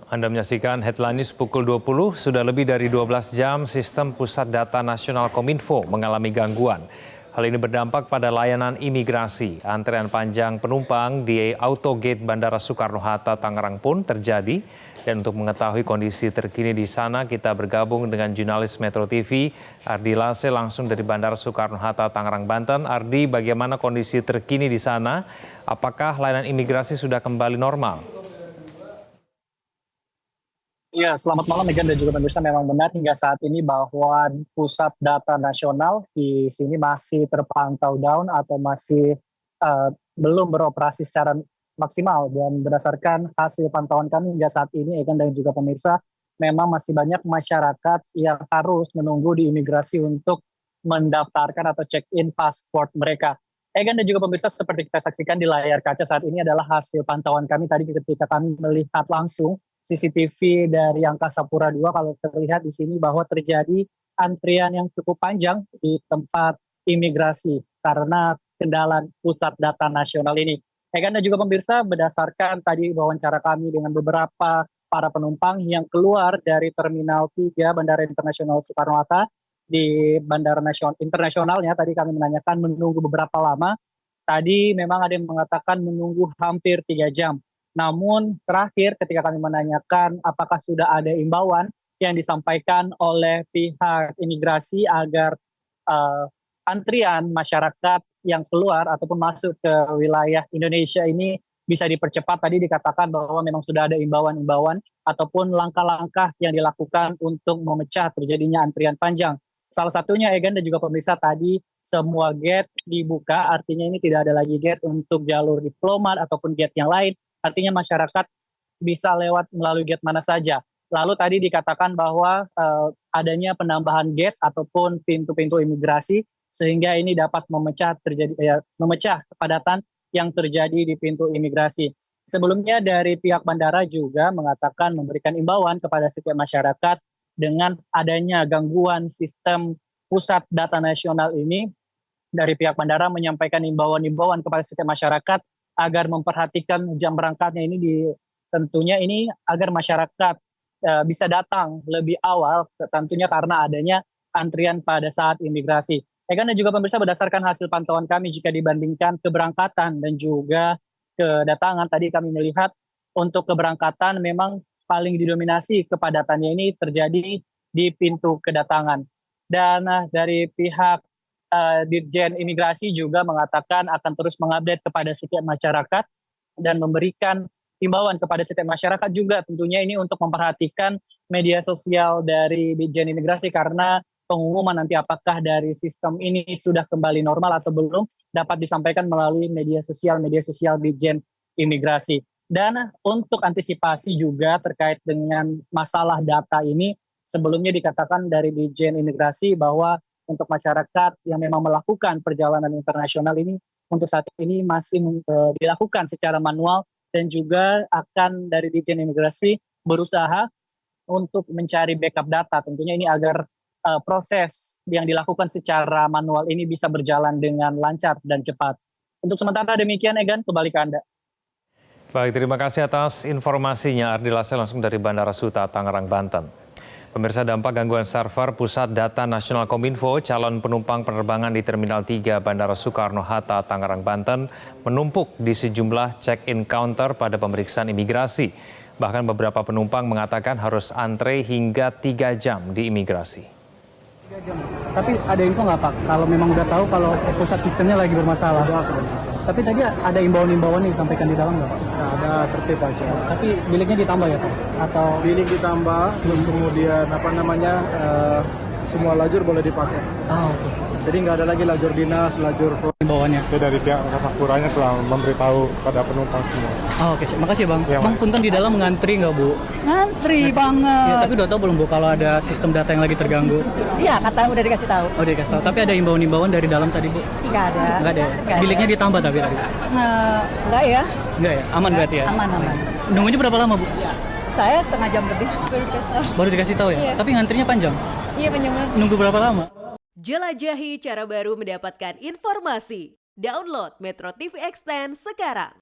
Anda menyaksikan Headline News pukul 20, sudah lebih dari 12 jam sistem Pusat Data Nasional Kominfo mengalami gangguan. Hal ini berdampak pada layanan imigrasi. Antrean panjang penumpang di Autogate Bandara Soekarno-Hatta, Tangerang pun terjadi. Dan untuk mengetahui kondisi terkini di sana, kita bergabung dengan jurnalis Metro TV, Ardi Lase, langsung dari Bandara Soekarno-Hatta, Tangerang, Banten. Ardi, bagaimana kondisi terkini di sana? Apakah layanan imigrasi sudah kembali normal? Ya, selamat malam Megan dan juga pemirsa. Memang benar hingga saat ini bahwa Pusat Data Nasional di sini masih terpantau down atau masih belum beroperasi secara maksimal. Dan berdasarkan hasil pantauan kami hingga saat ini, Megan dan juga pemirsa, memang masih banyak masyarakat yang harus menunggu di imigrasi untuk mendaftarkan atau check-in paspor mereka. Egan dan juga pemirsa, seperti kita saksikan di layar kaca saat ini adalah hasil pantauan kami tadi ketika kami melihat langsung CCTV dari Angkasa Pura II. Kalau terlihat di sini bahwa terjadi antrian yang cukup panjang di tempat imigrasi karena kendala Pusat Data Nasional ini. Egan dan juga pemirsa, berdasarkan tadi wawancara kami dengan beberapa para penumpang yang keluar dari Terminal 3 Bandara Internasional Soekarno-Hatta di Bandara Internasionalnya, tadi kami menanyakan menunggu beberapa lama. Tadi memang ada yang mengatakan menunggu hampir 3 jam. Namun terakhir ketika kami menanyakan apakah sudah ada imbauan yang disampaikan oleh pihak imigrasi agar antrian masyarakat yang keluar ataupun masuk ke wilayah Indonesia ini bisa dipercepat, tadi dikatakan bahwa memang sudah ada imbauan-imbauan ataupun langkah-langkah yang dilakukan untuk memecah terjadinya antrian panjang. Salah satunya, Egan dan juga pemirsa, tadi semua gate dibuka, artinya ini tidak ada lagi gate untuk jalur diplomat ataupun gate yang lain. Artinya masyarakat bisa lewat melalui gate mana saja. Lalu tadi dikatakan bahwa adanya penambahan gate ataupun pintu-pintu imigrasi sehingga ini dapat memecah kepadatan yang terjadi di pintu imigrasi. Sebelumnya dari pihak bandara juga mengatakan memberikan imbauan kepada setiap masyarakat dengan adanya gangguan sistem Pusat Data Nasional ini. Dari pihak bandara menyampaikan imbauan-imbauan kepada setiap masyarakat agar memperhatikan jam berangkatnya ini tentunya ini agar masyarakat bisa datang lebih awal, tentunya karena adanya antrian pada saat imigrasi. Dan juga pemirsa, berdasarkan hasil pantauan kami jika dibandingkan keberangkatan dan juga kedatangan, tadi kami melihat untuk keberangkatan memang paling didominasi kepadatannya ini terjadi di pintu kedatangan. Dan dari pihak Dirjen Imigrasi juga mengatakan akan terus mengupdate kepada setiap masyarakat dan memberikan himbauan kepada setiap masyarakat juga tentunya ini untuk memperhatikan media sosial dari Dirjen Imigrasi, karena pengumuman nanti apakah dari sistem ini sudah kembali normal atau belum dapat disampaikan melalui media sosial Dirjen Imigrasi. Dan untuk antisipasi juga terkait dengan masalah data ini, sebelumnya dikatakan dari Dirjen Imigrasi bahwa untuk masyarakat yang memang melakukan perjalanan internasional ini untuk saat ini masih dilakukan secara manual, dan juga akan dari Dirjen Imigrasi berusaha untuk mencari backup data tentunya ini agar proses yang dilakukan secara manual ini bisa berjalan dengan lancar dan cepat. Untuk sementara demikian, Egan, kembali ke Anda. Baik, terima kasih atas informasinya. Ardi Lase langsung dari Bandara Suta, Tangerang, Banten. Pemirsa, dampak gangguan server Pusat Data Nasional Kominfo, calon penumpang penerbangan di Terminal 3 Bandara Soekarno-Hatta, Tangerang, Banten menumpuk di sejumlah check-in counter pada pemeriksaan imigrasi. Bahkan beberapa penumpang mengatakan harus antre hingga 3 jam di imigrasi. 3 jam. Tapi ada info nggak Pak, kalau memang udah tahu kalau pusat sistemnya lagi bermasalah? Tapi tadi ada imbauan-imbauan yang disampaikan di dalam nggak Pak? Nah, ada tertib aja. Tapi biliknya ditambah ya Pak? Atau Bilik ditambah, kemudian semua lajur boleh dipakai. oke. Jadi nggak ada lagi lajur dinas, lajur Imbauannya. itu dari pihak Angkasa Puranya telah memberitahu kepada penumpang semua. Oke, makasih Bang. Ya, Bang, punten di dalam ngantri nggak Bu? Ngantri banget. Ya, tapi udah tahu belum Bu kalau ada sistem data yang lagi terganggu? Iya, katanya udah dikasih tahu. Oh, dikasih tahu. Tapi ada imbauan-imbauan dari dalam tadi Bu? Nggak ada. Nggak ada ya? Nggak ada. Biliknya ditambah tapi tadi? Nggak ya. Nggak ya? Aman berarti ya? Aman. Nunggunya berapa lama Bu? Saya setengah jam lebih. Baru dikasih tahu ya? Iya. Tapi ngantrinya panjang? Iya, panjang banget. Nunggu berapa lama? Jelajahi cara baru mendapatkan informasi. Download Metro TV Extend sekarang.